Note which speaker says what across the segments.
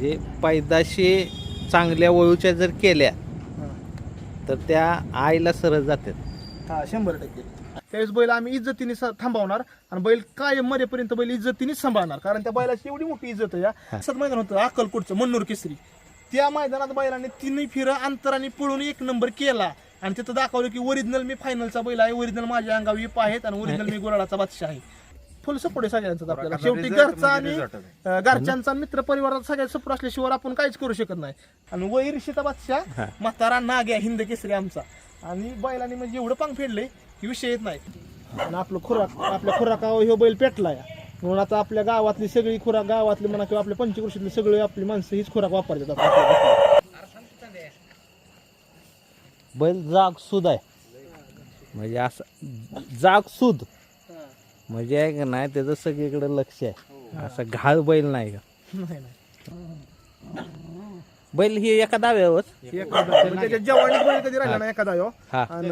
Speaker 1: म्हणजे पैदाशी चांगल्या वळूच्या जर केल्या तर त्या आईला सरळ जातात.
Speaker 2: हा 100%. त्यावेळेस बैल आम्ही इज्जतीने थांबवणार आणि बैल कायम मरेपर्यंत बैल इज्जतीने सांभाळणार, कारण त्या बैलाची एवढी मोठी इज्जत आहे. असंच मैदान होतं अक्कलकोटचं मन्नूर केसरी. त्या मैदानात बैलाने 3 फेऱ्या अंतराने पळून 1 नंबर केला आणि तिथं दाखवलं की ओरिजिनल मी फायनलचा बैल आहे, ओरिजिनल माझ्या अंगावर इप आहेत आणि ओरिजिनल मी गुराळाचा बादशाह आहे. फुल सपोर्ट आहे सगळ्यांचा आपल्याला. शेवटी घरचा आणि घरच्यांचा मित्र परिवाराचा सगळ्यात सपोर्ट असल्याशिवाय आपण काहीच करू शकत नाही. आणि वैरशीचा बादशाह म्हातारा नाग्या हिंद केसरी आमचा, आणि बैलाने म्हणजे एवढं पांग फेडलंय की विषय येत नाही. आणि आपलं खुराक आपल्या खुराकावर ह्यो बैल पेटलाय म्हणून आता आपल्या गावातली सगळी खुराक, गावातली म्हणा किंवा आपल्या पंचकृषीतली सगळी आपली माणसं हीच खुराक वापरतात.
Speaker 1: बैल जागसूद आहे, म्हणजे असं जागसूद म्हणजे आहे का नाही, त्याचं सगळीकडे लक्ष आहे. असं घाळ बैल नाही का. बैल ही एका दाव्यावर
Speaker 2: त्याच्या जवानीत बैल कधी राहिला नाही एखादा
Speaker 1: हा.
Speaker 2: आणि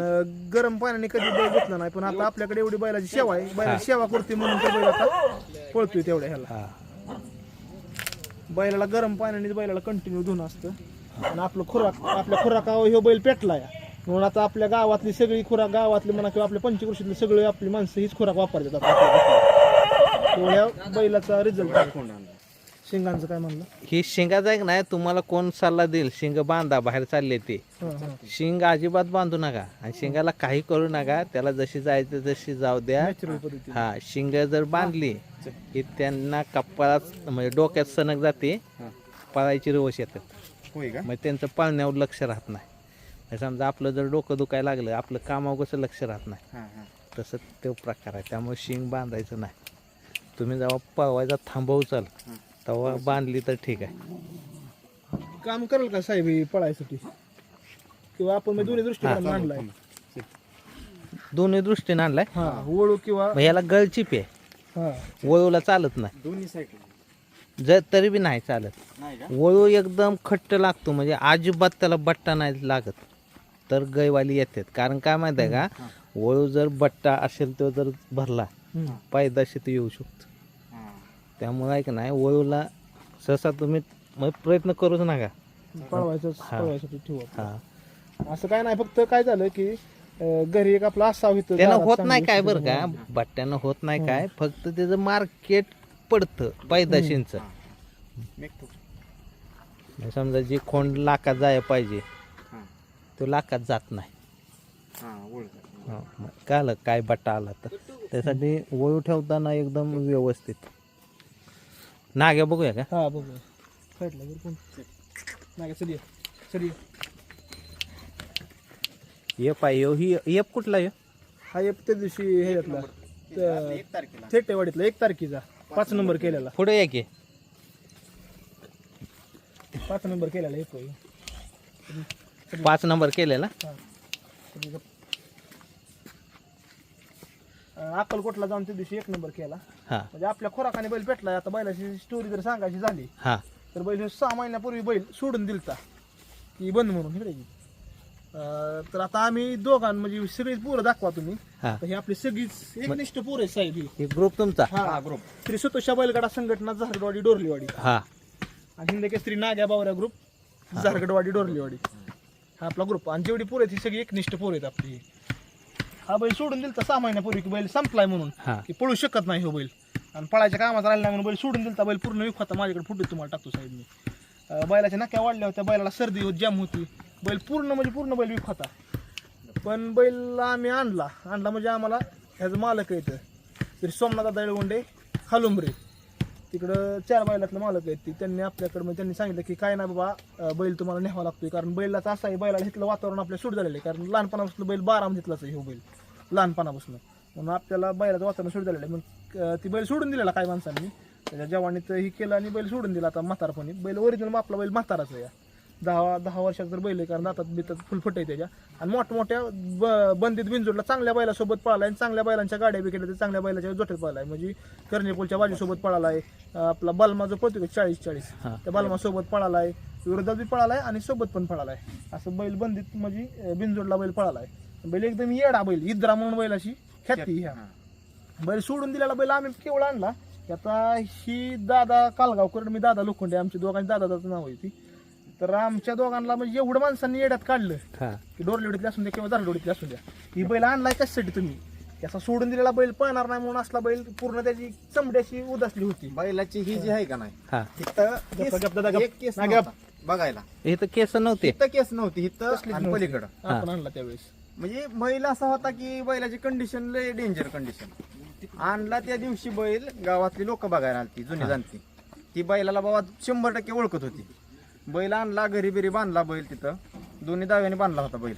Speaker 2: गरम पाण्याने कधी बैल घेतला नाही. पण आता आपल्याकडे एवढी बैलाची सेवा आहे, बैलाची सेवा करते म्हणून तो बैल आता पळतोय तेवढ्या ह्याला. बैलाला गरम पाण्याने बैलाला कंटिन्यू धुणं असतं आणि आपलं खुराक आपल्या खुराकावर ह्यो बैल पेटलाय म्हणून आता आपल्या गावातली सगळी खुराक, गावातली म्हणा किंवा आपल्या पंचकृषीतली सगळी आपली माणसं हीच खुराक वापरतात. तेवढ्या बैलाचा रिझल्ट. शिंगांचं काय म्हणलं,
Speaker 1: ही शिंगाचा आहे नाही, तुम्हाला कोण सल्ला देईल शिंग बांधा बाहेर चालले ते शिंग अजिबात बांधू नका आणि शिंगाला काही करू नका. त्याला जशी जायचं तशी जाऊ द्या. हा शिंग जर बांधली की त्यांना कपाळात म्हणजे डोक्यात सनक जाते, पळायची रवश येतात. मग त्यांचं पळण्यावर लक्ष राहत नाही. समजा आपलं जर डोकं दुखायला लागलं, आपलं कामावर कसं लक्ष राहत नाही, तसं तो प्रकार आहे. त्यामुळे शिंग बांधायचं नाही. तुम्ही जेव्हा पळवायचा थांबवचाल तेव्हा बांधली तर ठीक आहे.
Speaker 2: काम करेल का साहेब हे पळायसाठी, किंवा आपण दोन्ही दृष्टीने आणलाय?
Speaker 1: दोन्ही दृष्टीने आणलाय.
Speaker 2: वळू किंवा
Speaker 1: ह्याला गळचिप आहे, वळूला चालत नाही.
Speaker 3: दोन्ही साईड
Speaker 1: जर तरी बी नाही चालत. वळू एकदम खट्ट लागतो, म्हणजे अजिबात त्याला बट्टा नाही लागत तर गैवाली येतात. कारण काय माहिती आहे का, वळू जर बट्टा असेल तो जर भरला पैदाशी तो येऊ शकतो. त्यामुळे आहे का नाही, वळूला सहसा तुम्ही प्रयत्न करूच नका
Speaker 2: पळवायसाठी ठेवा. असं काय नाही, फक्त काय झालं की घरी एक आपला असावं
Speaker 1: त्यानं होत नाही काय बरं का, बट्ट्यानं होत नाही काय, फक्त त्याचं मार्केट पडतं पैदाशींच. समजा जी खोंड लाखात जायला पाहिजे तो लाखात जात नाही. कळलं काय बट्टा आला तर त्यासाठी वळू ठेवताना एकदम व्यवस्थित. नाग्या बघूया का.
Speaker 2: हा बघूया फेटला बरं नाही चल चल.
Speaker 1: ये पाय ही येप कुठला आहे.
Speaker 2: हा एक त्या दिवशी हे घेतला थेटेवाडीतला 1 तारखेचा 5 नंबर केलेला.
Speaker 1: पुढे या की
Speaker 2: 5 नंबर केलेला एक
Speaker 1: 5 नंबर केलेला.
Speaker 2: अक्कलकोटला जाऊन त्या दिवशी 1 नंबर केला.
Speaker 1: हा
Speaker 2: म्हणजे आपल्या खोराकाने बैल पेटलाय. आता बैलाची स्टोरी जर सांगायची झाली
Speaker 1: हा
Speaker 2: तर बैल 6 महिन्यापूर्वी बैल सोडून दिलता की बंद म्हणून इकडे. तर आता आम्ही दोघां म्हणजे सगळीच पोरं दाखवा तुम्ही. तर हे आपली सगळीच एकनिष्ठ पोरं आहे साहेब.
Speaker 1: हे ग्रुप तुमचा.
Speaker 2: हा ग्रुप श्री सतोषा बैलगाडा संघटना झारगडवाडी डोरलीवाडी.
Speaker 1: हा
Speaker 2: आणि हिंद केसरी नाग्या बावऱ्या ग्रुप झारगडवाडी डोरलीवाडी हा आपला ग्रुप. आणि जेवढी पोरं आहेत ही सगळी एकनिष्ठ पोरं आहेत आपली. हा बैल सोडून दिलता 6 महिन्यापूर्वी की बैल संपलाय म्हणून की पळू शकत नाही हो बैल, आणि पळायच्या कामात राहिला नाही म्हणून बैल सोडून दिलता. बैल पूर्ण विक होता. माझ्याकडे फुटे तुम्हाला टाकतो साहेब मी. बैलाच्या नाक्या वाढल्या होत्या, बैलाला सर्दी होती, जाम होती. बैल पूर्ण म्हणजे पूर्ण बैल विक होता. पण बैल आम्ही आणला म्हणजे आम्हाला ह्याचं मालक येतं तरी सोमनाथ दळगोंडे खालुंबरे, तिकडं 4 बैलातलं मालक आहेत ती. त्यांनी आपल्याकडं म्हणजे त्यांनी सांगितलं की काय नाही बाबा बैल तुम्हाला न्यावा लागतोय, कारण बैलाचं असं आहे बैलाला इथलं वातावरण आपल्या सूट झालेलं आहे. कारण लहानपणापासून बैल 12 घेतलाच आहे हो बैल लहानपणापासून, म्हणून आपल्याला बैलाचं वातावरण सूट झालेलं आहे. मग ती बैल सोडून दिलेला काही माणसांनी त्याच्या जवानीत ही केलं आणि बैल सोडून दिला. आता म्हातारपणी बैल ओरिजिनल आपला बैल म्हाताराच आहे. 10 वर्षाचा तर बैल आहे, कारण दातात बितात फुलफट आहे त्याच्या. आणि मोठमोठ्या बंदीत बिंजोडला चांगल्या बैलासोबत पळाला आहे. चांगल्या बैलांच्या गाड्या बिकेल्या तर चांगल्या बैलाच्या जोट्यात पळाला आहे. म्हणजे कर्णीपूलच्या बाजूसोबत पळाला आहे. आपला बालमा जो पळतो 40-40 त्या बालमासोबत पळाला आहे. विरोधात बी पळाला आहे आणि सोबत पण पळाला आहे. असं बैल बंदीत म्हणजे बिंजोडला बैल पळाला आहे. बैल एकदम येडा बैल, इद्रा म्हणून बैलाची ख्याती. ह्या बैल सोडून दिलेला बैल आम्ही केवळ आणला की आता ही दादा कालगावकर, मी दादा लोखंडे, आमच्या दोघांची दादाचं नाव आहे ती. तर आमच्या दोघांना म्हणजे एवढं माणसांनी येड्यात काढलं की डोरलेवडीतली असून द्या किंवा दारडोडीतली असून द्या, ही बैल आणलाय कशासाठी तुम्ही, त्याचा सोडून दिलेला बैल पळणार नाही म्हणून असला बैल पूर्ण त्याची चमड्याची उदासली होती.
Speaker 3: बैलाची ही जी आहे का नाही
Speaker 1: हा
Speaker 3: इथं एक केस नव्हता बघायला,
Speaker 1: इथं केस नव्हते.
Speaker 3: इथं केस नव्हती, इथं
Speaker 2: कसलीच
Speaker 3: आणि
Speaker 2: नव्हती.
Speaker 3: पलीकडं.
Speaker 2: आपण आणला त्यावेळेस
Speaker 3: म्हणजे बैल असा होता की बैलाची कंडिशन लय डेंजर कंडिशन. आणला त्या दिवशी बैल गावातली लोक बघायला आलती, जुनी जाणती, ती बैलाला बाबा 100% ओळखत होती. बैल आणला, घरी बिरी बांधला बैल, तिथं दोन्ही दाव्याने बांधला होता बैल.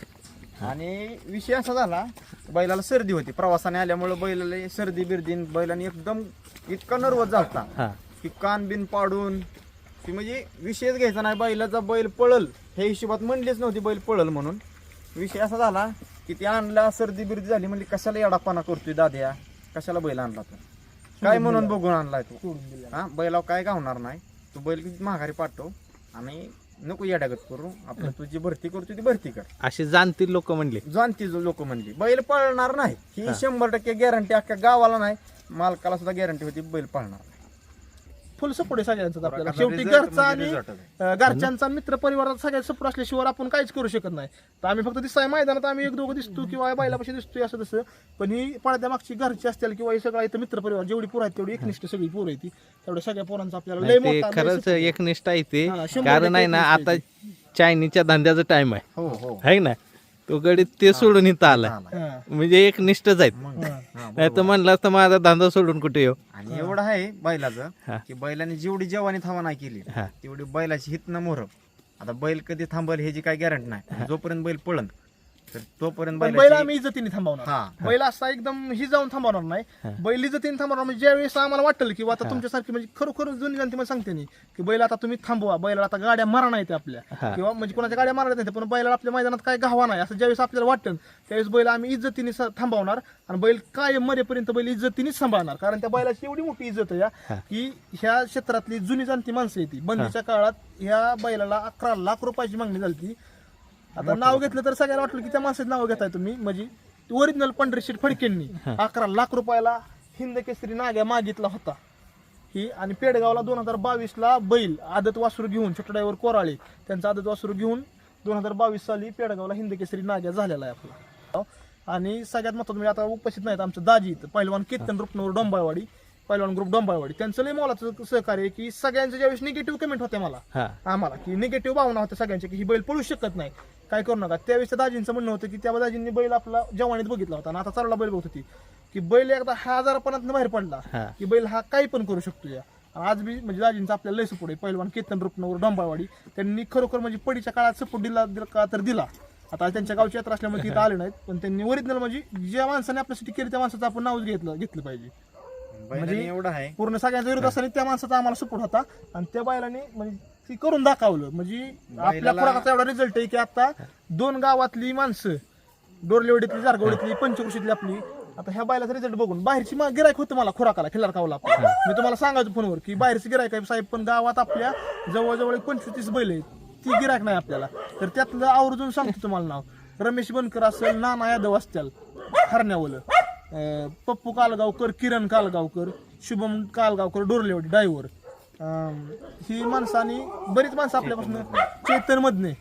Speaker 3: आणि विषय असा झाला, बैलाला सर्दी होती, प्रवासाने आल्यामुळे बैलाला सर्दी बिर्दी, बैलाने एकदम इतका नर्वस झालता
Speaker 1: हा
Speaker 3: की कान बिन पाडून ती म्हणजे विषयच घ्यायचा नाही. बैलाचा बैल पळल ह्या हिशोबात म्हणलीच नव्हती बैल पळल म्हणून. विषय असा झाला की ते आणला, सर्दी बिर्दी झाली, म्हणजे कशाला येडापाना करतोय दाद्या, कशाला बैल आणला तू, काय म्हणून बघून आणलाय तू,
Speaker 2: सोडून दिला.
Speaker 3: हा बैलावर काय गावणार नाही, तू बैल माघारी पाठव आणि नको येड्यागत करू, आपलं तुझी भरती करतो ती भरती कर.
Speaker 1: अशी जाणतील लोक म्हणले.
Speaker 3: जाणती जो लोक म्हणली बैल पळणार नाही ही 100% गॅरंटी, अख्ख्या गावाला नाही, मालकाला सुद्धा गॅरंटी होती बैल पळणार.
Speaker 2: फुल सपोर्ट आहे सगळ्यांचा आपल्याला. शेवटी घरचा आणि घरच्यांचा, मित्र परिवाराचा सगळ्यात सपोर्ट असल्याशिवाय आपण काहीच करू शकत नाही. तर आम्ही फक्त दिसाय मैदानात आम्ही एक दोघं दिसतो किंवा बैलापाशी दिसतोय असं तसं, पण ही पडद्यामागची घरची असतील किंवा हे सगळं इथं मित्र परिवार जेवढी पोरं आहेत तेवढी एकनिष्ठ सगळी पोरं आहे ती, तेवढ्या सगळ्या पोरांचा आपल्याला लय
Speaker 1: ते
Speaker 2: मोठा
Speaker 1: खरंच एकनिष्ठ आहे ते.
Speaker 2: हा, 100%
Speaker 1: कारण आहे ना, आता चायनीच्या धंद्याचा टाइम आहे,
Speaker 3: हो हो
Speaker 1: है ना, तो गडीत ते सोडून इथं आलाय,
Speaker 2: हा.
Speaker 1: म्हणजे एक निष्ठच आहेत. नाही तर म्हणलं तर माझा धंदा सोडून कुठे येऊ.
Speaker 3: आणि एवढं आहे
Speaker 1: हा.
Speaker 3: बैलाचं की बैलाने जेवढी जवानी थांबा नाही केली
Speaker 1: हा.
Speaker 3: तेवढी बैलाची हित न मोहर. आता बैल कधी थांबल ह्याची काय गॅरंटी नाही, जोपर्यंत बैल पळन तर तोपर्यंत
Speaker 2: पण बैल
Speaker 3: बैलाची
Speaker 2: आम्ही इज्जतीने थांबवणार.
Speaker 3: हा.
Speaker 2: बैल असा एकदम ही जाऊन थांबवणार नाही, बैल इज्जतीने थांबवणार. म्हणजे ज्यावेळेस आम्हाला वाटेल की आता तुमच्यासारखी म्हणजे खरोखर जुनी जाणती मला सांगते नाही की बैल आता तुम्ही थांबवा, बैलाला आता गाड्या मारा नाहीत आपल्या
Speaker 1: हा.
Speaker 2: किंवा म्हणजे कोणाच्या गाड्या मारत नाही, पण बैलाला आपल्या मैदानात काय घावा नाही असं ज्यावेळेस आपल्याला वाटेल त्यावेळेस बैल आम्ही इज्जतीने थांबवणार. आणि बैल काय मरेपर्यंत बैल इज्जतीनेच सांभाळणार. कारण त्या बैलाची एवढी मोठी इज्जत आहे
Speaker 1: हा.
Speaker 2: की ह्या क्षेत्रातली जुनी जाणती माणसं येते. बंदीच्या काळात ह्या बैलाला 11 लाख रुपयाची मागणी झाली. आता नाव घेतलं तर सगळ्यांना वाटलं की त्या माणसाचं नाव घेताय तुम्ही, म्हणजे ओरिजिनल पंढरी शेठ फडकेंनी 11 लाख रुपयाला हिंद केसरी नाग्या मागितला होता ही. आणि पेडगावला 2022ला बैल आदत वासरू घेऊन, छोटा ड्रायव्हर कोराळे त्यांचा आदत वासरू घेऊन 2022 साली पेडगावला हिंद केसरी नाग्या झालेला आहे आपला. आणि सगळ्यात महत्त्वाचं म्हणजे आता उपस्थित नाहीत आमचं दाजी, पहिलवान कीर्तन रुपनवर डोंबाळवाडी, पहिलवान ग्रुप डोंबाळवाडी, त्यांचं लय मोलाचं सहकार्य की सगळ्यांचं ज्यावेळेस निगेटिव्ह कमेंट होते मला आम्हाला की निगेटिव्ह भावना होत्या सगळ्यांच्या की ही बैल पळू शकत नाही, काय करू नका. त्यावेळेस त्या दाजींचं म्हणणं होतं की त्या दाजींनी बैल आपला जवानीत बघितला होता आणि आता चालला बैल बघत होती की बैल एकदा हा आजारपणात बाहेर पडला की बैल हा काही पण करू शकतो. या आज बी म्हणजे दाजींचा आपल्याला लय सपोर्ट आहे. पहिलवान कीर्तन रुपनवर डोंबाळवाडी त्यांनी खरोखर म्हणजे पडीच्या काळात सपोर्ट दिला का तर दिला. आता त्यांच्या गावची यात्रा असल्यामुळे तिथं आले नाहीत, पण त्यांनी ओरिजिनल म्हणजे ज्या माणसाने आपल्यासाठी केली त्या माणसाचं आपण नावच घेतलं पाहिजे.
Speaker 3: म्हणजे एवढं आहे
Speaker 2: पूर्ण सगळ्यांचा विरोध असताना त्या माणसाचा आम्हाला सपोर्ट होता आणि त्या बैलाने म्हणजे ती करून दाखवलं. म्हणजे आपल्या खुराकाचा एवढा रिझल्ट आहे की आता 2 गावातली माणसं, डोरलेवडीतली, जारगवडीतली, पंचकृषीतली आपली, आता ह्या बैलाचा रिझल्ट बघून बाहेरची गिरायक होतं मला खुराकाला खिल्लारकावला. मी तुम्हाला सांगायचं फोनवर की बाहेरची गिरायक आहे साहेब, पण गावात आपल्या जवळजवळ 25-30 बैल आहेत, ती गिरायक नाही आपल्याला. तर त्यातलं आवर्जून सांगतो तुम्हाला नाव, रमेश बनकर असेल, नाना यादव असतील हरण्यावलं, पप्पू कालगावकर, किरण कालगावकर, शुभम कालगावकर, डोरलेवाडी ड्रायव्हर, ही माणसं आणि बरीच माणसं आपल्यापासून, चैतन मधने,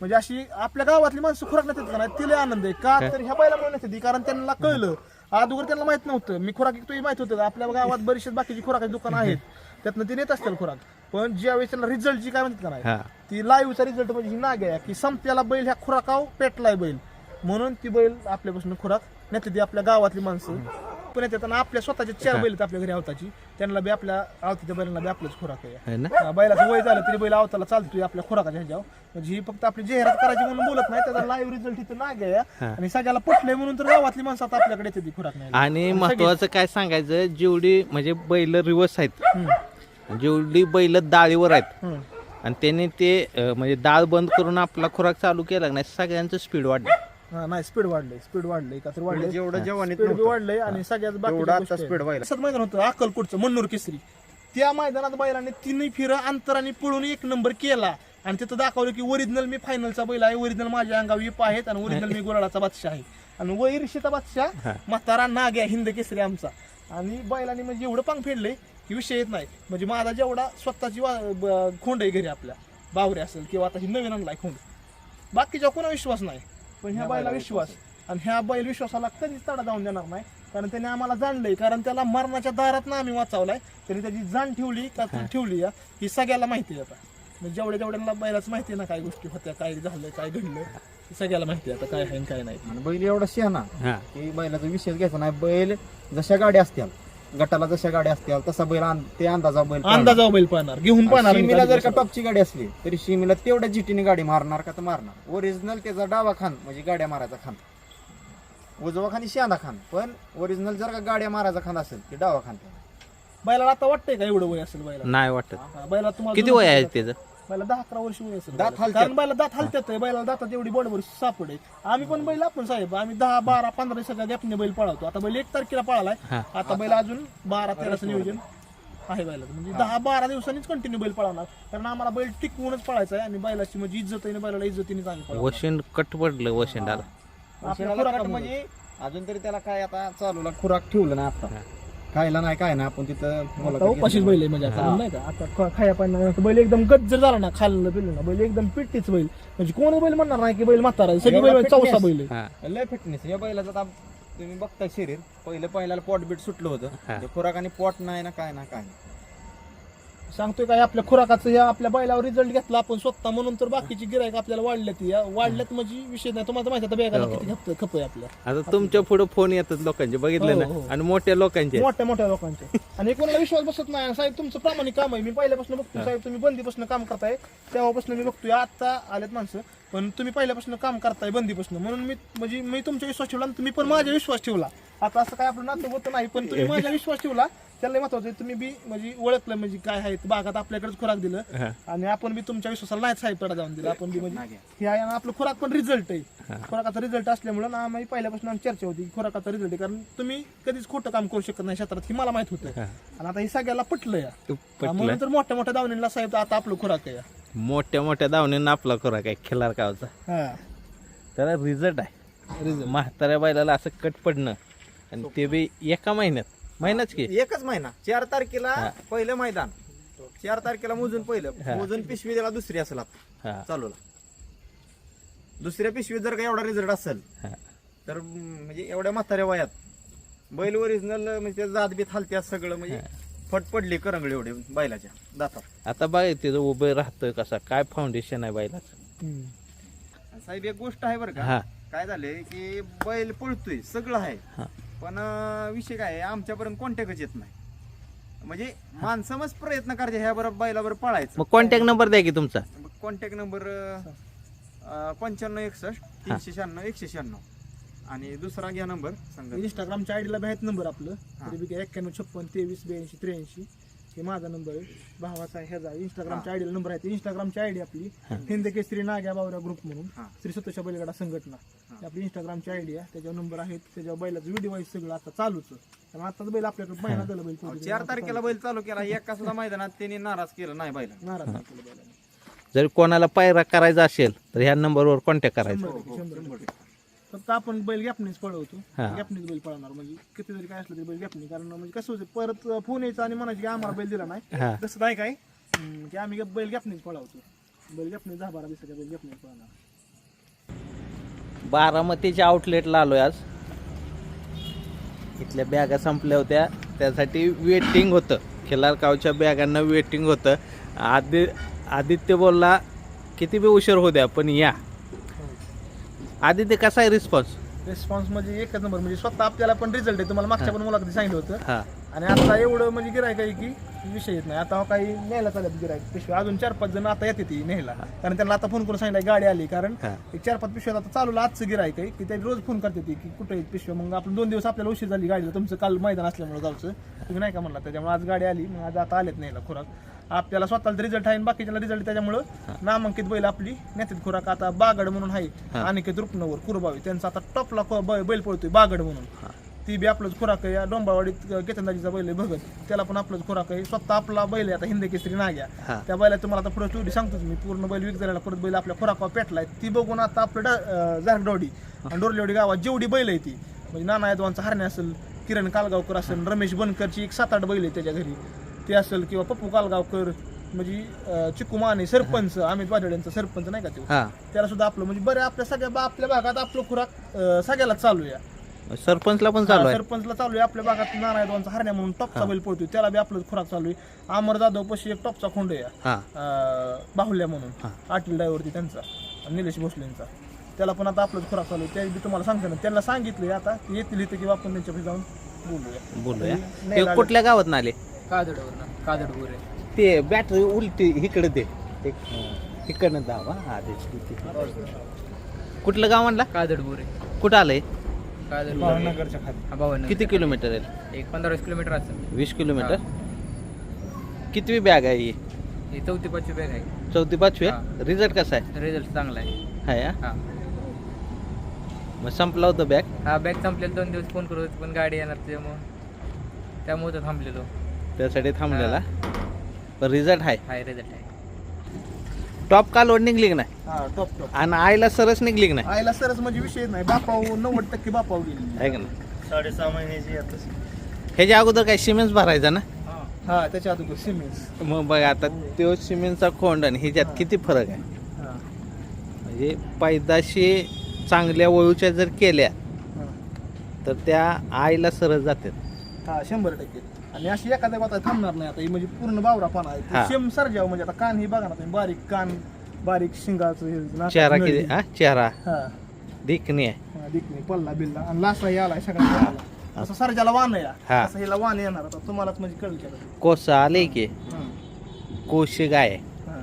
Speaker 2: म्हणजे अशी आपल्या गावातली माणसं खुराक नेतात का नाही तिला आनंद आहे का तर ह्या बैलामुळे नेतात. कारण त्यांना कळलं, अगोदर त्यांना माहित नव्हतं मी खुराक विकतोय माहित होतं. आपल्या गावात बरीचशी बाकीची खुराकाची दुकानं आहेत त्यातनं ते नेत असतील खुराक, पण ज्यावेळेस त्यांना रिझल्टची काय म्हणतात का नाही ती लाईव्हचा रिझल्ट म्हणजे ही नाग आहे की संपल्याला बैल ह्या खुराकाव पेटलाय बैल म्हणून ती बैल आपल्यापासून खुराक नेते. ती आपल्या गावातली माणसं पण येतात आणि आपल्या स्वतःच्या 4 बैल आपल्या घरी आवताची, त्यांना बी आपल्या आवतीच्या बैलांना बी आपलंच खुराक आहे. बैलाचं वय झालं तरी बैल आवताला चालतोय आपल्या खुराकाच्या ह्याच्यावर. म्हणजे ही फक्त आपली जाहिरात करायची म्हणून बोलत नाही, त्याचा लाईव्ह रिझल्ट इथं नाग आहे आणि सगळ्याला पटलंय म्हणून तर गावातली माणसं आता आपल्याकडे येते ती खुराक नाही.
Speaker 1: आणि महत्वाचं काय सांगायचं, जेवढी म्हणजे बैल रिवर्स आहेत, जेवढी बैल डाळीवर आहेत आणि त्यांनी ते म्हणजे डाळ बंद करून आपला खुराक चालू केला नाही, सगळ्यांचं स्पीड वाढलं.
Speaker 2: नाही स्पीड वाढलंय का तर वाढलंय,
Speaker 3: जेवढं जवानीत
Speaker 2: स्पीड वाढलंय आणि सगळ्यात
Speaker 3: आता स्पीड व्हायला.
Speaker 2: असंच मैदान होतं अक्कलकोटचं मन्नूर केसरी, त्या मैदानात बैलाने 3 फेऱ्या अंतराने पळून 1 नंबर केला आणि तिथं दाखवलं की ओरिजिनल मी फायनलचा बैल आहे, ओरिजिनल माझ्या अंगावर इप आहेत आणि ओरिजिनल मी गुराळाचा बादशाह आहे आणि वैरशीचा बादशाह म्हातारा नाग्या हिंद केसरी आमचा. आणि बैलाने म्हणजे एवढं पांग फेडलंय की विषय येत नाही. म्हणजे माझा जेवढा स्वतःची खोंड आहे घरी आपल्या बावरे असेल किंवा आता ही नवीन आणलाय खोंड, बाकीच्या कोणा विश्वास नाही, पण ह्या बैला विश्वास. आणि ह्या बैल विश्वासाला कधीच तडा जाऊन देणार नाही, कारण त्याने आम्हाला जाणलंय. कारण त्याला मरणाच्या दारात ना आम्ही वाचवलाय, त्याने त्याची जाण ठेवली का ठेवली ही सगळ्याला माहिती आहे. आता म्हणजे जेवढ्याला बैलाच माहिती आहे ना, काय गोष्टी होत्या, काय झालं, काय घडलं, सगळ्याला माहिती आहे आता काय आहे काय नाही.
Speaker 3: आणि बैल एवढा शहाणा की बैलाचा विषय घ्यायचा नाही. बैल जशा गाड्या असतील, गटाला जशा गाड्या असतील तसा बैल ते अंदाजा
Speaker 2: बैल पाहणार, घेऊन पाहणार.
Speaker 3: शिमीला जर का टॉपची गाडी असली तरी शिमीला तेवढ्या जिटीने गाडी मारणार का तर मारणार. ओरिजिनल त्याचा डावा खान म्हणजे गाड्या मारायचा खान, उजवा खान शहाणा खान, पण ओरिजिनल जर का गाड्या मारायचा खान असेल ते डावा खान.
Speaker 2: बैलाला आता वाटतंय का एवढं वय असेल बैला?
Speaker 1: नाही वाटत.
Speaker 2: बैला तुम्हाला
Speaker 1: किती वय आहे त्याचं?
Speaker 2: बैला 10-11 वर्ष वय असेल.
Speaker 3: दात हलतात.
Speaker 2: कारण बैला दात हलतात, बैला दातात एवढी बडबड सापड आहे. आम्ही पण बैल आपण साहेब आम्ही 10, 12, 15 सगळ्या गॅपने बैल पळवतो. आता बैल 1 तारखेला पळालाय, आता बैल अजून 12-13चं नियोजन आहे बैलाचं. म्हणजे 10-12 दिवसांनीच कंटिन्यू बैल पळवणार, कारण आम्हाला बैल टिकवूनच पळायचा आहे. आणि बैलाची म्हणजे इज्जत आहे, बैलाला इज्जतीने चांगली
Speaker 1: वशिंड कट पडलं वशिंडाला.
Speaker 3: म्हणजे अजून तरी त्याला काय आता चालूला खुराक ठेवलं ना, आता खायला नाही काय ना, आपण तिथं
Speaker 2: उपाशीच बैल आहे. म्हणजे आता नाही का आता खाया पाहिजे बैल एकदम गज्जर झाला ना, खाल्लं पिल्लं ना बैल एकदम पिट्टीच बैल. म्हणजे कोण बैल म्हणणार नाही की बैल म्हातारा, सगळी बैल चौसा बैल आहे.
Speaker 3: लय फिटनेस या बैलाचं. आता तुम्ही बघताय शरीर, पहिल्याला पोट बीट सुटलं होतं, खुराक आणि पोट नाही ना काय ना काय.
Speaker 2: सांगतोय काय आपल्या खुराकाचं या आपल्या बैलावर रिझल्ट घेतला आपण स्वतः, म्हणून तर बाकीची गिरायक आपल्याला वाढल्यात म्हणजे विषय नाही. तुम्हाला माहिती आता बेगाला किती खप आहे आपल्या.
Speaker 1: आता तुमच्या पुढे फोन येतात लोकांचे, बघितलं ना, आणि मोठ्या लोकांचे,
Speaker 2: मोठ्या लोकांचे. आणि कोणाला विश्वास बसत नाही. साहेब तुमचं प्रामाणिक काम आहे, मी पहिल्यापासून बघतोय. साहेब तुम्ही बंदीपासून काम करताय, तेव्हापासून मी बघतोय. आता आलेत माणसं, पण तुम्ही पहिल्यापासून काम करताय बंदीपासून, म्हणून मी तुमचा विश्वास ठेवला आणि तुम्ही पण माझा विश्वास ठेवला. आता असं काय आपलं नातं होतं नाही, पण तुम्ही माझा विश्वास ठेवला, त्याला महत्वाचं आहे. तुम्ही बी म्हणजे ओळखलं म्हणजे काय आहे बागात आपल्याकडेच खुराक दिलं, आणि आपण बी तुमच्या विश्वासाला नाही साहेब तडा जाऊन दिला. आपण बी म्हणजे हे आहे आपलं खुराक पण रिझल्ट आहे. खुराकाचा रिझल्ट असल्यामुळे ना आम्ही पहिल्यापासून आमची चर्चा होती खुराकाचा रिझल्ट आहे, कारण तुम्ही कधीच खोटं काम करू शकत नाही क्षेत्रात, हे मला माहित होतं. आणि आता हे सगळ्याला पटलं या, म्हणून तर मोठ्या दावणीला साहेब आता आपलं खुराक आहे.
Speaker 1: मोठ्या दावणीनं आपला खुराक आहे खिलार गावचा. त्याला रिझल्ट आहे. म्हाताऱ्या बैलाला असं कट पडणं, आणि ते बी एका महिन्याच की
Speaker 3: एकच महिना. 4 तारखेला पहिलं मैदान, 4 तारखेला मोजून पिशवी त्याला दुसरी असेल आता चालूला. दुसऱ्या पिशवीत जर का एवढा रिझल्ट असेल तर म्हणजे एवढ्या म्हाताऱ्या वयात बैल ओरिजिनल म्हणजे जात बीत हलत्या सगळं म्हणजे फट पडली करंगळी एवढे बैलाच्या दातात.
Speaker 1: आता बघ तिथं उभं राहतोय कसा, काय फाउंडेशन आहे बैलाचं.
Speaker 3: साहेब एक गोष्ट आहे बरं का, काय झालंय की बैल पळतोय सगळं आहे, पण विषय काय आहे, आमच्यापर्यंत कॉन्टॅक्टच येत नाही. म्हणजे माणसं मस्त प्रयत्न करते ह्या बरोबर बैलावर पळायचं.
Speaker 1: मग कॉन्टॅक्ट नंबर द्या की तुमचा.
Speaker 3: कॉन्टॅक्ट नंबर 95 61 396 196, आणि दुसरा घ्या नंबर सांगा.
Speaker 2: इंस्टाग्रामच्या आयडीला आहेत नंबर आपलं 91 56 23 82 83. हे माझा नंबर आहे, भावाचा ह्याचा इंस्टाग्रामच्या आयडीला नंबर आहे. इंस्टाग्रामची आयडी आपली हिंद केसरी नाग्या बावऱ्या ग्रुप म्हणून, श्री सतोषा बैलगाडा संघटना आपली इंस्टाग्रामची आयडी आहे. त्याच्यावर नंबर आहेत, त्याच्यावर बैलाचं व्हिडिओ वाईज सगळं आता चालूच. कारण आताच बैल आपल्याकडे महिना झाला बैल
Speaker 3: 4 तारखेला बैल चालू केला. एका सुद्धा मैदानात त्यांनी नाराज केलं नाही बैला,
Speaker 2: नाराज नाही केलं बैलाने.
Speaker 1: जर कोणाला पायरा करायचा असेल तर ह्या नंबरवर कॉन्टॅक्ट करायचा.
Speaker 2: 100%. फक्त आपण बैल गॅपनीच पळवतो, गॅपनीच बैल पळवणार. म्हणजे किती जरी काय असलं तरी बैल गॅपनी, कारण म्हणजे कसं होतं परत फोन यायचा आणि म्हणायचं की आम्हाला बैल दिला नाही, तसं नाही काय की आम्ही बैल गॅपनीच पळवतो. बैल गॅपनीच 10-12 दिवसाच्या बैल गॅपनीच पळवणार.
Speaker 1: बारामतीच्या आउटलेटला आलोय आज. इथल्या बॅगा संपल्या होत्या, त्यासाठी वेटिंग होतं. खिलार गावच्या बॅगांना वेटिंग होतं. आदित्य बोलला किती बी उशीर हो द्या पण या. आदित्य कसा आहे
Speaker 2: रिस्पॉन्स म्हणजे एकच नंबर. म्हणजे स्वतः आपल्याला पण रिझल्ट आहे. तुम्हाला मागच्या पण मुलाखती सांगितलं होतं. आणि आता एवढं म्हणजे गिरायक आहे की विषय येत नाही. आता काही न्यायला चालत गिरायक पिशवी, अजून 4-5 जण आता येते ती न्यायला, कारण त्यांना आता फोन करून सांगितलं गाडी आली. कारण 4-5 पिशव्या आता चालू आजचं गिरायक आहे की ते रोज फोन करते ती की कुठे पिशव्या. मग आपण 2 दिवस आपल्याला उशीर झाली गाडीला, तुमचं काल मैदान असल्यामुळे गावचं तुम्ही नाही का म्हणला, त्याच्यामुळे आज गाडी आली. मग आज आता आलेत न्यायला खुराक. आपल्याला स्वतःला रिझल्ट आहे, बाकीच्याला रिझल्ट, त्याच्यामुळे नामांकित बैल आपली नेत्यात खुराक. आता बागड म्हणून आहे अनिकेत रुपनवर कुरबावी, त्यांचा आता टॉपला बैल पळतोय बागड म्हणून. ती बी आपलंच खुराक आहे. डोंबावाडीत केतनदाजीचा बैल आहे भगत, त्याला पण आपलंच खुराक आहे. स्वतः आपला बैल आहे आता हिंद केसरी नाग्या. त्या बैला तुम्हाला आता पुढे स्टोरी सांगतोच मी. पूर्ण बैल विक झालेला, परत बैल आपल्या खुराकावर पेटलाय. ती बघून आता आपलं जारडवाडी आणि डोरलेवाडी गावात जेवढी बैल आहे ती, म्हणजे नाना यादवांचा हरणे असेल, किरण कालगावकर असेल, रमेश बनकरची एक 7-8 बैल आहे त्याच्या घरी. ते असेल किंवा पप्पू कालगावकर म्हणजे चिकू माने सरपंच अमित वाजड्यांचा सरपंच नाही का तो,
Speaker 1: हा
Speaker 2: त्याला सुद्धा आपलं म्हणजे बरे आपल्या सगळ्या आपल्या भागात आपलं खुराक सगळ्याला चालू आहे.
Speaker 1: सरपंचला पण चालू आहे.
Speaker 2: सरपंचला चालू आहे. आपल्या भागात नारायणचा हरण्या म्हणून टॉपचा बैल पळतोय, त्याला बी आपलं खुराक चालू आहे. अमर जाधव पशी एक टॉपचा खोंड आहे
Speaker 1: हा
Speaker 2: बाहुल्या म्हणून आटील ड्रायव्हरती त्यांचा निलेश भोसलेंचा, त्याला पण आता आपलं खुराक चालू आहे. त्या बी तुम्हाला सांगते ना, त्यांना सांगितलंय आता ते येतील इथे किंवा आपण त्यांच्याकडे जाऊन
Speaker 1: बोलूया.
Speaker 2: नाही
Speaker 1: ते कुठल्या गावात आले?
Speaker 2: कादडवर
Speaker 1: ते बॅटरी उलटी इकडे दे, इकडनं दावा. हा कुठलं गाव म्हणला?
Speaker 4: कादडबुरे.
Speaker 1: कुठं आलंय?
Speaker 2: भावनगरच्या खाली.
Speaker 1: किती किलोमीटर आहे?
Speaker 4: एक 15-20 किलोमीटर असेल.
Speaker 1: 20 किलोमीटर. कितवी बॅग आहे ही?
Speaker 4: ही 4th-5वी बॅग आहे.
Speaker 1: 4th-5वी.
Speaker 4: हा.
Speaker 1: रिझल्ट कसा आहे?
Speaker 4: रिझल्ट चांगला आहे.
Speaker 1: हाय हा?
Speaker 4: हा
Speaker 1: मग संपला होता बॅग?
Speaker 4: हा बॅग संपलेला 2 दिवस फोन करत होते, पण गाडी येणार त्यामुळे तर थांबलेलो.
Speaker 1: त्यासाठी थांबलेला. पण रिझल्ट आहे.
Speaker 4: हाय रिझल्ट आहे.
Speaker 1: टॉप कालवड निघली की नाही?
Speaker 2: हा टॉप टॉप.
Speaker 1: आणि आईला सरस निघली की नाही?
Speaker 2: आईला सरस म्हणजे विषय नाही, बापाव 90% बापाव गेली.
Speaker 1: आहे का नाही?
Speaker 3: 6.5 महिन्याची आता.
Speaker 1: ह्याच्या अगोदर काय सिमेंट भरायचा ना?
Speaker 2: हा त्याच्या अगोदर सिमेंट.
Speaker 1: मग बघ आता तो सिमेंटचा खोंड आणि ह्याच्यात किती फरक आहे. म्हणजे पैदाशी चांगल्या वळूच्या जर केल्या तर त्या आईला सरस जातात.
Speaker 2: हा 100%. आणि अशी एखाद्या गोता थांबणार नाही आता, ही म्हणजे पूर्ण बावरा पाना
Speaker 1: हा.
Speaker 2: आहे. सेम सरजाव म्हणजे आता कान ही बघा ना तुम्ही, बारीक कान, बारीक शिंगाचं हे नाकाचं
Speaker 1: चेहरा
Speaker 2: नळी.
Speaker 1: किती हा चेहरा
Speaker 2: हा
Speaker 1: देखणी आहे.
Speaker 2: हा, दिखणे पल्ला बिल्ला आणि लासाही आलाय सगळ्या आला. असं सरजाला वाण या
Speaker 1: हा.
Speaker 2: असं हिला वाण येणार आता तुम्हालाच म्हणजे कळलं की आता.
Speaker 1: कोसा आले की कोशी गाय आहे.
Speaker 2: हा.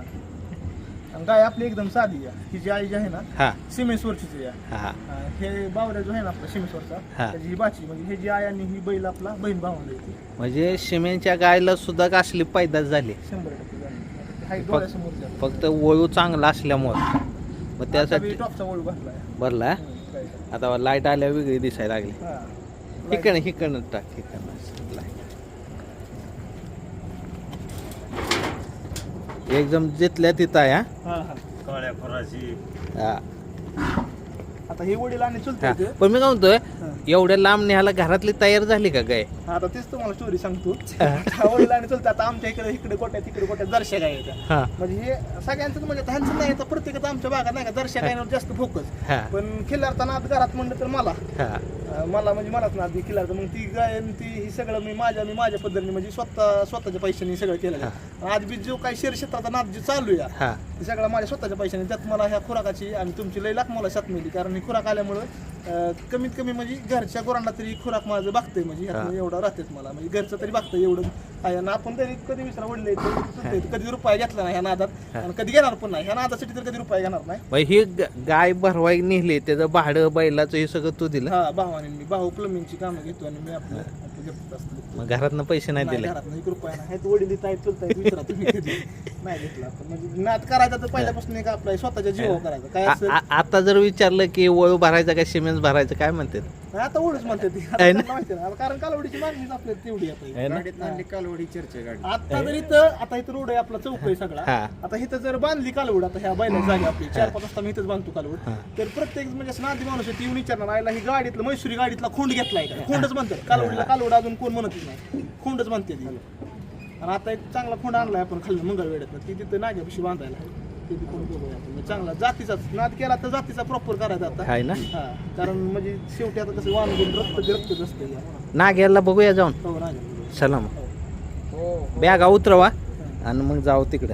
Speaker 2: आणि गाय आपली एकदम साधी आहे. ही जी आई जी आहे ना
Speaker 1: हा
Speaker 2: सिमेंसवरचीच आहे.
Speaker 1: हा
Speaker 2: हा, हे बावऱ्या जो आहे ना आपला सिमेंसवरचा
Speaker 1: हा.
Speaker 2: त्याची ही बाची म्हणजे हे जी आई आणि ही बैल आपला बहीण भावंड आहे ती.
Speaker 1: म्हणजे सिमेंटच्या गायला सुद्धा असली पैदास झाली.
Speaker 2: 100% झाली. हाय डोळ्यासमोरची आहे.
Speaker 1: फक्त वळू चांगला असल्यामुळे. मग
Speaker 2: आता
Speaker 1: त्यासाठी
Speaker 2: बी टॉपचा वळू घातलाय.
Speaker 1: भरला.
Speaker 2: गायचा.
Speaker 1: आता लाईट आल्या वेगळी दिसायला लागली.
Speaker 2: हा.
Speaker 1: हिकडनं टाक हिकडनं. एकदम जिथल्या तिथं आहे हा?
Speaker 2: हा, हा.
Speaker 3: काळ्या खोराची.
Speaker 1: हा.
Speaker 2: आता हे वडील आणि
Speaker 1: हा.
Speaker 2: चुलते
Speaker 1: पण मी काय म्हणतोय एवढ्या लांब न्यायला घरातली तयार झाली का गाय?
Speaker 2: आता तेच तुम्हाला स्टोरी सांगतो. हा वडील आणि चुलते आता आमच्या इकडे गोट्या तिकडे गोट्या जरशा गाय आहेत.
Speaker 1: हा
Speaker 2: म्हणजे हे सगळ्यांचं म्हणजे ह्यांचं नाही तर प्रत्येकाचं आमच्या भागात नाही का जरशा गायवर जास्त फोकस.
Speaker 1: हा
Speaker 2: पण खिल्लारचा नाद घरात म्हणलं तर
Speaker 1: हा
Speaker 2: मला म्हणजे मलाच नाद खिल्लारचा. मग ती गाय आणि ती ही सगळं मी माझ्या पद्धतीने म्हणजे स्वतःच्या पैशाने सगळं केलं. आज बी जो काही शेअर क्षेत्राचा नाद जे चालू आहे
Speaker 1: हा
Speaker 2: ते सगळं माझ्या स्वतःच्या पैशाने. त्यात मला ह्या खुराकाची आणि तुमची लई लाख मला साथ मिळली, कारण ही खुराक आल्यामुळं कमीत कमी म्हणजे घरच्या गुरांना तरी खुराक माझं बघतंय. म्हणजे ह्यातनं एवढं राहतेच मला म्हणजे घरचं तरी बघतंय एवढं आहे. आणि आपण तरी कधी विसरा वडले कधी रुपये घेतला नाही ह्या नादात आणि कधी घेणार पण नाही. ह्या नादासाठी तर कधी रुपये घेणार नाही.
Speaker 1: मग ही गाय भरवाई नेली त्याचं भाडं बैलाचं हे सगळं तू दिलं?
Speaker 2: हा भावाने मी भाऊ प्लंबिंगची कामं घेतो आणि मी आपलं घेत असतो.
Speaker 1: मग घरातनं पैसे नाही दिले?
Speaker 2: घरात एक रुपया नाही. वडील आहेत चुलतायत विचारा तुम्ही कधी नाही घेतला. आपण म्हणजे नाद करायचा तर पहिल्यापासून एक आपला स्वतःच्या जीवावर करायचा. काय असेल
Speaker 1: आता जर विचारलं की वळू भरायचा का सिमेंट भरायचं काय म्हणतात?
Speaker 2: आता ओढच म्हणते ती आता
Speaker 1: आहे ना?
Speaker 2: त्यांना माहिती नाही. कारण कालवडीची मागणीच आपल्या तेवढी आता
Speaker 1: आहे ना?
Speaker 3: गाडीत आणली कालवडी चर्चा गाडी.
Speaker 2: आता जर इथं रोड आहे आपला चौक आहे सगळा.
Speaker 1: हा.
Speaker 2: आता इथं जर बांधली कालवड आता ह्या बैलाची जागी आपली 4-5 वाजता मी इथंच बांधतो कालवड.
Speaker 1: हा.
Speaker 2: तर प्रत्येक म्हणजे असं नादी माणूस आहे ती येऊन विचारणार आयला ही गाडीतलं मैसुरी गाडीतला खोंड घेतलाय का? खोंडच म्हणतात कालवडीला. कालवड अजून कोण म्हणतच नाही, खोंडच म्हणते ती. आणि आता एक चांगला खोंड आणलाय आपण खाली मंगळवेड्यात ती तिथं नाग्यापाशी बांधायला आहे. ते बी कोण बघूया आपण. म्हणजे चांगला जातीचाच नाद केला तर जातीचा प्रॉपर करायचा आता.
Speaker 1: आहे ना?
Speaker 2: हा कारण म्हणजे शेवटी आता कसं वाहन रक्तच असते.
Speaker 1: नाग्याला बघूया जाऊन.
Speaker 2: हो नाग्या.
Speaker 1: सलाम बॅगा उतरवा आणि मग जाऊ तिकडे.